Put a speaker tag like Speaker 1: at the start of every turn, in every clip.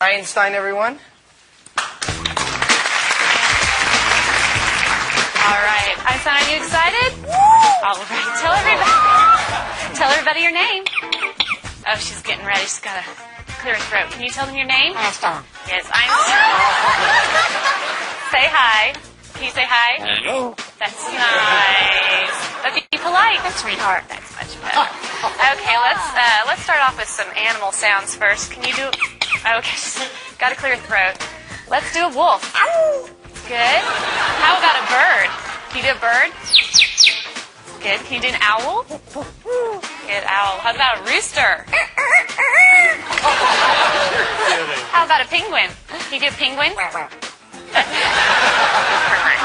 Speaker 1: Einstein, everyone.
Speaker 2: All right. Einstein, are you excited? All right. Tell everybody your name. Oh, she's getting ready. She's got to clear her throat. Can you tell them your name?
Speaker 3: Einstein.
Speaker 2: Yes, Einstein. Say hi. Can you say hi?
Speaker 3: Hello.
Speaker 2: That's nice. But be polite.
Speaker 3: That's sweetheart.
Speaker 2: That's much better. Okay, let's start off with some animal sounds first. Can you do? Okay, got to clear your throat. Let's do a wolf. Good. How about a bird? Can you do a bird? Good. Can you do an owl? Good, owl. How about a rooster? How about a penguin? Can you do a penguin? It's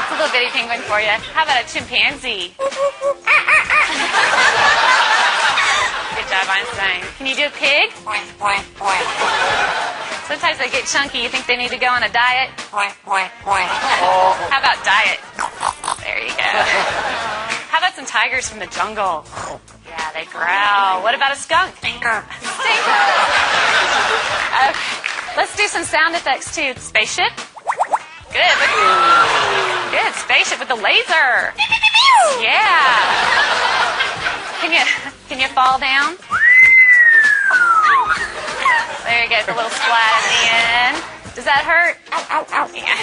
Speaker 2: a little bitty penguin for you. How about a chimpanzee? Good job, Einstein. Can you do a pig? Sometimes they get chunky. You think they need to go on a diet? How about diet? There you go. How about some tigers from the jungle? Yeah, they growl. What about a skunk? Stinker. Okay. Let's do some sound effects too. Spaceship. Good. Good. Spaceship with the laser. Yeah. Can you fall down? There you go. The little splat at the end. Does that hurt? Yeah.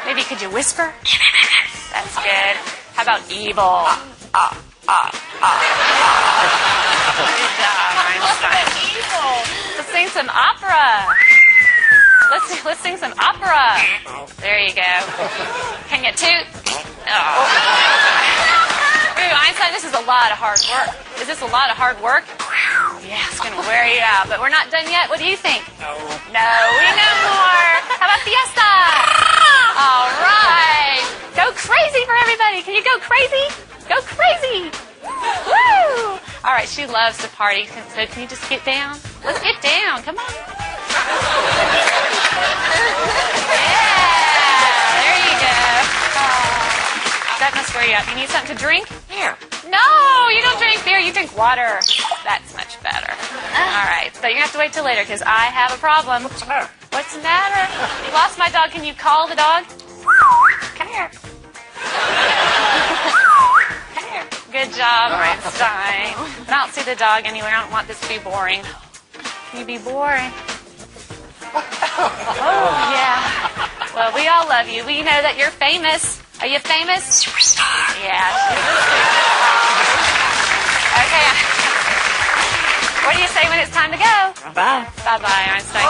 Speaker 2: Maybe could you whisper? That's good. How about evil? Good job, Einstein. Evil. Let's sing some opera. Let's sing some opera. There you go. Can you toot? Oh. Ooh, Einstein, this is a lot of hard work. Is this a lot of hard work? Yeah, it's going to wear you out. But we're not done yet. What do you think? No, we know more. How about fiesta? All right. Go crazy for everybody. Can you go crazy? Go crazy. Woo! All right, she loves to party. So can you just get down? Let's get down. Come on. Yeah, there you go. That must wear you out. You need something to drink?
Speaker 3: Here.
Speaker 2: No, you don't drink beer. You drink water. That's much better. All right, so you have to wait till later because I have a problem.
Speaker 3: What's the matter?
Speaker 2: What's the matter? You lost my dog. Can you call the dog?
Speaker 3: Come here. Come here.
Speaker 2: Good job, Einstein. But I don't see the dog anywhere. I don't want this to be boring. Can you be boring? Oh, yeah. Well, we all love you. We know that you're famous. Are you famous?
Speaker 3: Superstar.
Speaker 2: Yeah, she's a superstar. Okay. What do you say when it's time to go?
Speaker 3: Bye.
Speaker 2: Bye-bye, Einstein.